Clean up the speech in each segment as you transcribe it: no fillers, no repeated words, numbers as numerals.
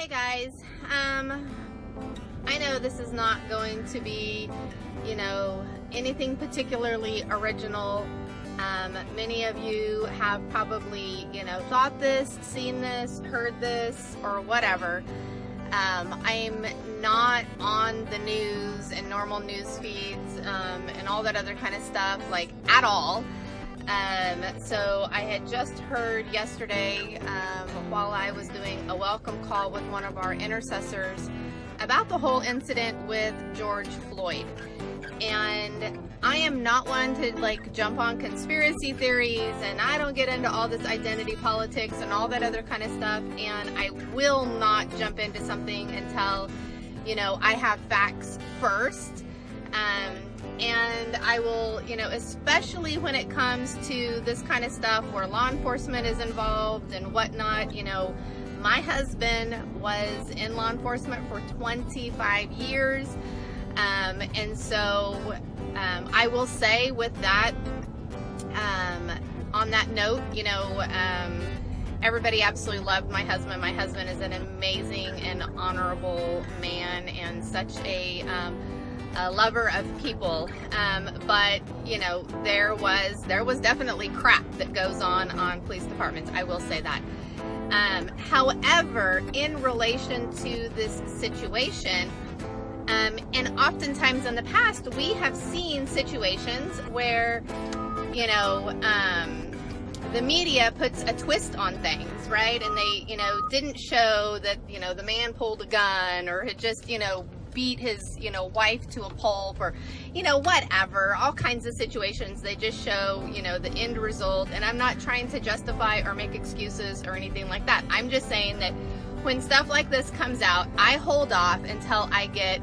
Hey guys, I know this is not going to be, anything particularly original. Many of you have probably, thought this, seen this, heard this, or whatever. I'm not on the news and normal news feeds and all that other kind of stuff, like, at all. So I had just heard yesterday while I was doing a welcome call with one of our intercessors about the whole incident with George Floyd. And I am not one to jump on conspiracy theories, and I don't get into all this identity politics and all that other kind of stuff, and I will not jump into something until, I have facts first. And I will, especially when it comes to this kind of stuff where law enforcement is involved and whatnot, my husband was in law enforcement for 25 years. And so I will say with that, on that note, everybody absolutely loved my husband. My husband is an amazing and honorable man and such a lover of people, but there was definitely crap that goes on police departments. I will say that. However, in relation to this situation, and oftentimes in the past, we have seen situations where the media puts a twist on things, right? And they didn't show that the man pulled a gun or had just beat his wife to a pulp or whatever, all kinds of situations. They just show the end result, and I'm not trying to justify or make excuses or anything like that. I'm just saying that when stuff like this comes out, I hold off until I get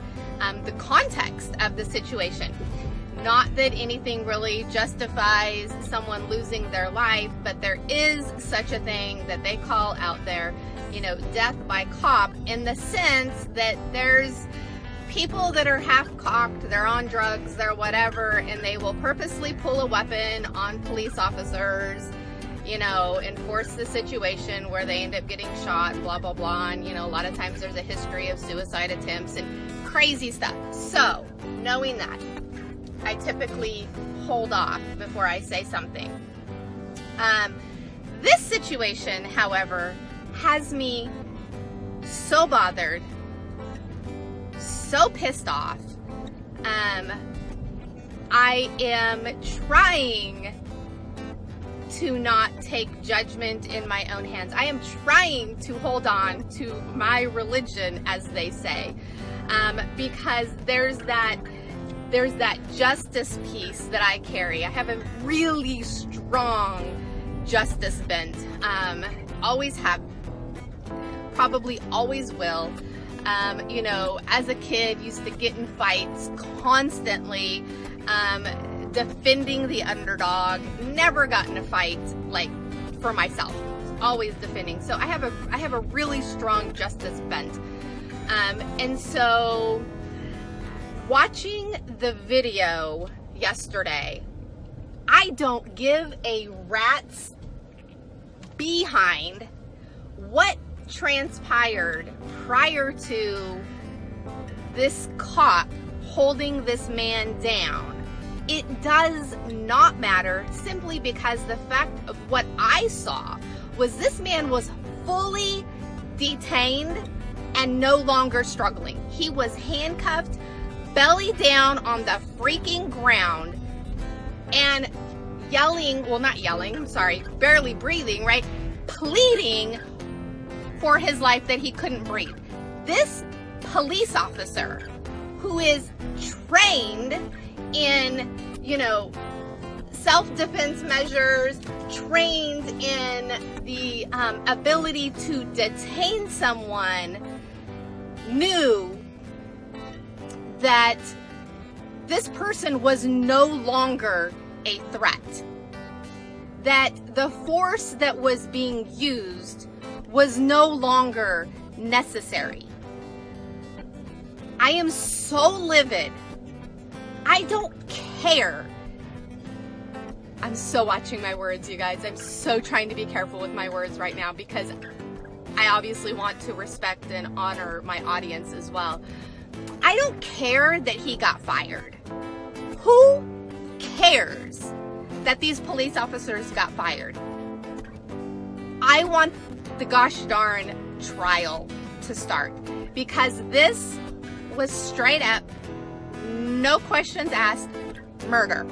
the context of the situation. Not that anything really justifies someone losing their life, but there is such a thing that they call out there, death by cop, in the sense that there's people that are half-cocked, they're on drugs, they're whatever, and they will purposely pull a weapon on police officers, and force the situation where they end up getting shot, blah, blah, blah, and, a lot of times there's a history of suicide attempts and crazy stuff. So, knowing that, I typically hold off before I say something. This situation, however, has me so bothered, so pissed off. I am trying to not take judgment in my own hands. I am trying to hold on to my religion, as they say, because there's that justice piece that I carry. I have a really strong justice bent. Always have, probably always will. As a kid, used to get in fights constantly, defending the underdog. Never got in a fight for myself. Always defending. So I have a really strong justice bent. And so watching the video yesterday, I don't give a rat's behind what transpired prior to this cop holding this man down. It does not matter, simply because the fact of what I saw was this man was fully detained and no longer struggling. He was handcuffed, belly down on the freaking ground, and barely breathing, right? Pleading for his life that he couldn't breathe. This police officer, who is trained in, self-defense measures, trained in the ability to detain someone, knew that this person was no longer a threat. That the force that was being used was no longer necessary. I am so livid. I don't care. I'm so watching my words, you guys. I'm so trying to be careful with my words right now, because I obviously want to respect and honor my audience as well. I don't care that he got fired. Who cares that these police officers got fired? I want the gosh darn trial to start, because this was straight up, no questions asked, murder.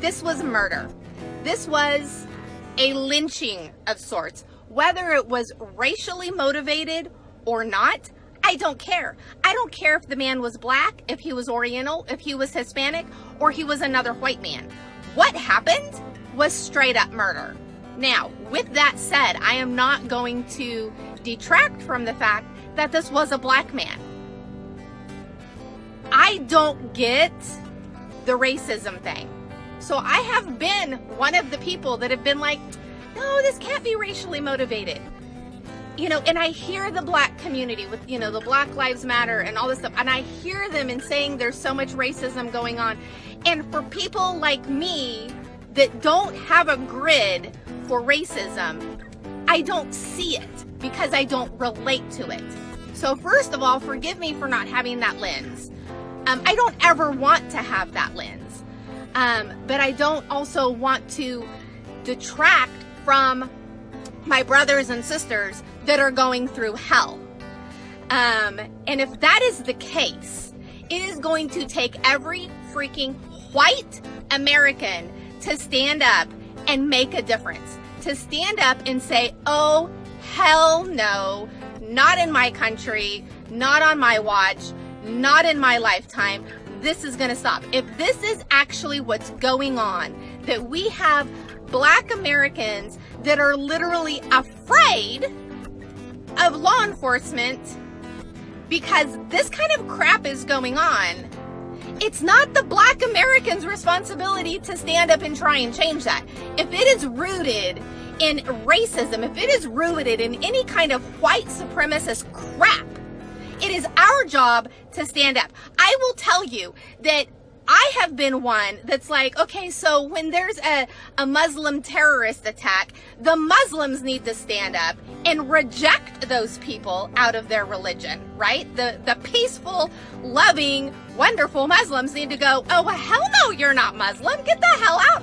This was murder. This was a lynching of sorts. Whether it was racially motivated or not, I don't care. I don't care if the man was black, if he was Oriental, if he was Hispanic, or he was another white man. What happened was straight up murder. Now, with that said, I am not going to detract from the fact that this was a black man. I don't get the racism thing. So I have been one of the people that have been like, no, this can't be racially motivated. You know, and I hear the black community with, you know, the Black Lives Matter and all this stuff, and I hear them in saying there's so much racism going on. And for people like me that don't have a grid for racism, I don't see it because I don't relate to it. So first of all, forgive me for not having that lens. I don't ever want to have that lens. But I don't also want to detract from my brothers and sisters that are going through hell. And if that is the case, it is going to take every freaking white American to stand up and make a difference. To stand up and say, oh, hell no, not in my country, not on my watch, not in my lifetime. This is going to stop. If this is actually what's going on, that we have black Americans that are literally afraid of law enforcement because this kind of crap is going on, it's not the black Americans' responsibility to stand up and try and change that. If it is rooted in racism, if it is rooted in any kind of white supremacist crap, it is our job to stand up. I will tell you that I have been one that's like, okay, so when there's a Muslim terrorist attack, the Muslims need to stand up and reject those people out of their religion, right? The peaceful, loving, wonderful Muslims need to go, oh, well, hell no, you're not Muslim. Get the hell out.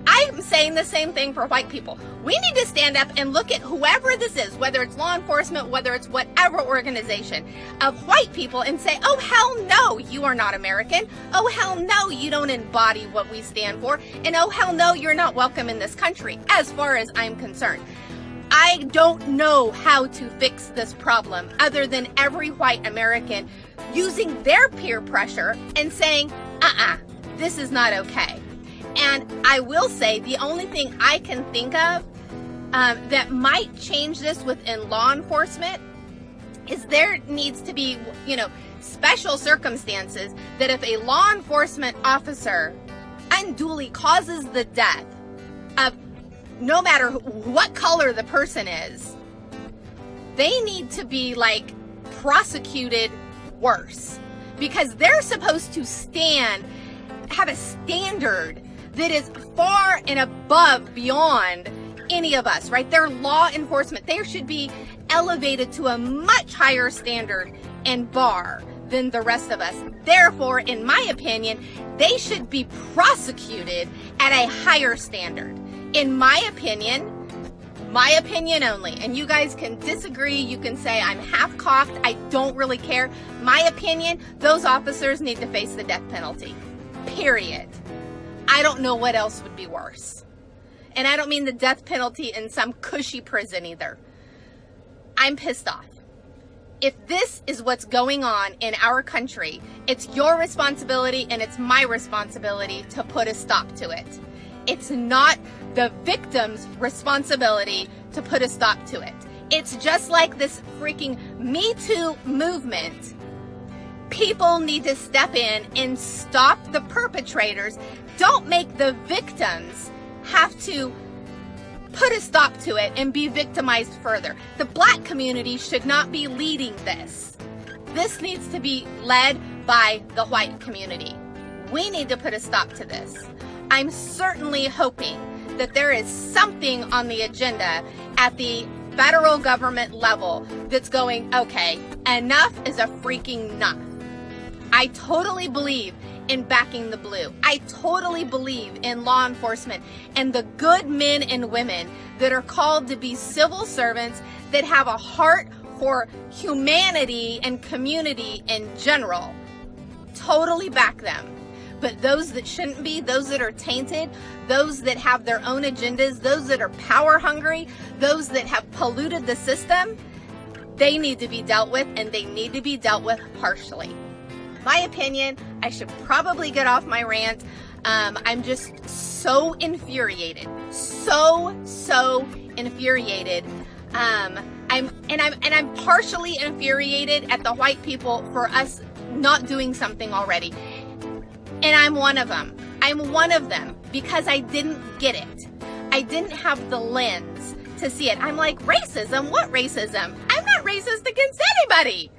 I'm saying the same thing for white people. We need to stand up and look at whoever this is, whether it's law enforcement, whether it's whatever organization of white people, and say, oh, hell no, you are not American. Oh, hell no, you don't embody what we stand for. And oh, hell no, you're not welcome in this country, as far as I'm concerned. I don't know how to fix this problem other than every white American using their peer pressure and saying, this is not okay. And I will say the only thing I can think of that might change this within law enforcement is there needs to be, you know, special circumstances that if a law enforcement officer unduly causes the death of no matter what color the person is, they need to be like prosecuted worse, because they're supposed to have a standard that is far and above beyond any of us, right? They're law enforcement. They should be elevated to a much higher standard and bar than the rest of us. Therefore, in my opinion, they should be prosecuted at a higher standard. In my opinion only. And you guys can disagree. You can say I'm half-cocked. I don't really care. My opinion, those officers need to face the death penalty. Period. I don't know what else would be worse. And I don't mean the death penalty in some cushy prison either. I'm pissed off. If this is what's going on in our country, it's your responsibility and it's my responsibility to put a stop to it. It's not the victim's responsibility to put a stop to it. It's just like this freaking Me Too movement. People need to step in and stop the perpetrators. Don't make the victims have to put a stop to it and be victimized further. The black community should not be leading this. This needs to be led by the white community. We need to put a stop to this. I'm certainly hoping that there is something on the agenda at the federal government level that's going, okay, enough is a freaking enough. I totally believe in backing the blue. I totally believe in law enforcement and the good men and women that are called to be civil servants that have a heart for humanity and community in general. Totally back them. But those that shouldn't be, those that are tainted, those that have their own agendas, those that are power hungry, those that have polluted the system, they need to be dealt with, and they need to be dealt with harshly. My opinion, I should probably get off my rant. I'm just so infuriated. So infuriated. I'm partially infuriated at the white people for us not doing something already. And I'm one of them. I'm one of them because I didn't get it. I didn't have the lens to see it. I'm like, racism? What racism? I'm not racist against anybody.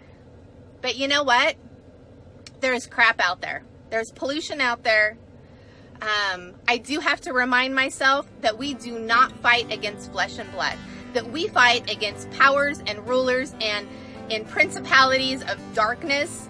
But you know what? There's crap out there. There's pollution out there. I do have to remind myself that we do not fight against flesh and blood. That we fight against powers and rulers and principalities of darkness.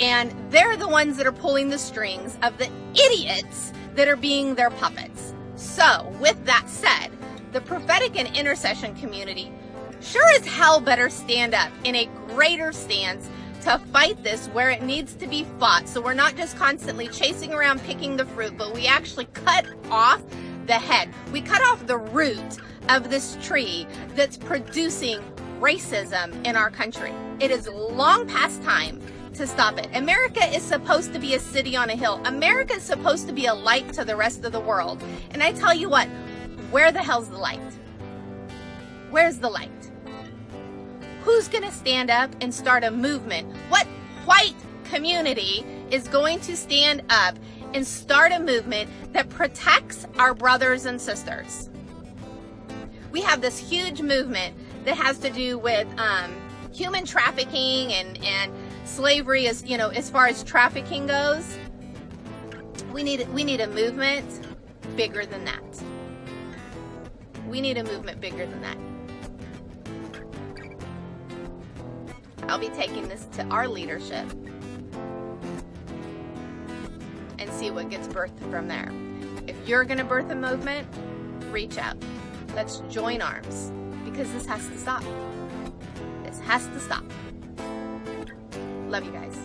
And they're the ones that are pulling the strings of the idiots that are being their puppets. So, with that said, the prophetic and intercession community sure as hell better stand up in a greater stance to fight this where it needs to be fought. So we're not just constantly chasing around picking the fruit, but we actually cut off the head. We cut off the root of this tree that's producing racism in our country. It is long past time to stop it. America is supposed to be a city on a hill. America is supposed to be a light to the rest of the world. And I tell you what, where the hell's the light? Where's the light? Who's going to stand up and start a movement? What white community is going to stand up and start a movement that protects our brothers and sisters? We have this huge movement that has to do with human trafficking and slavery, as you know, as far as trafficking goes. We need a movement bigger than that. We need a movement bigger than that. I'll be taking this to our leadership and see what gets birthed from there. If you're going to birth a movement, reach out. Let's join arms, because this has to stop. This has to stop. Love you guys.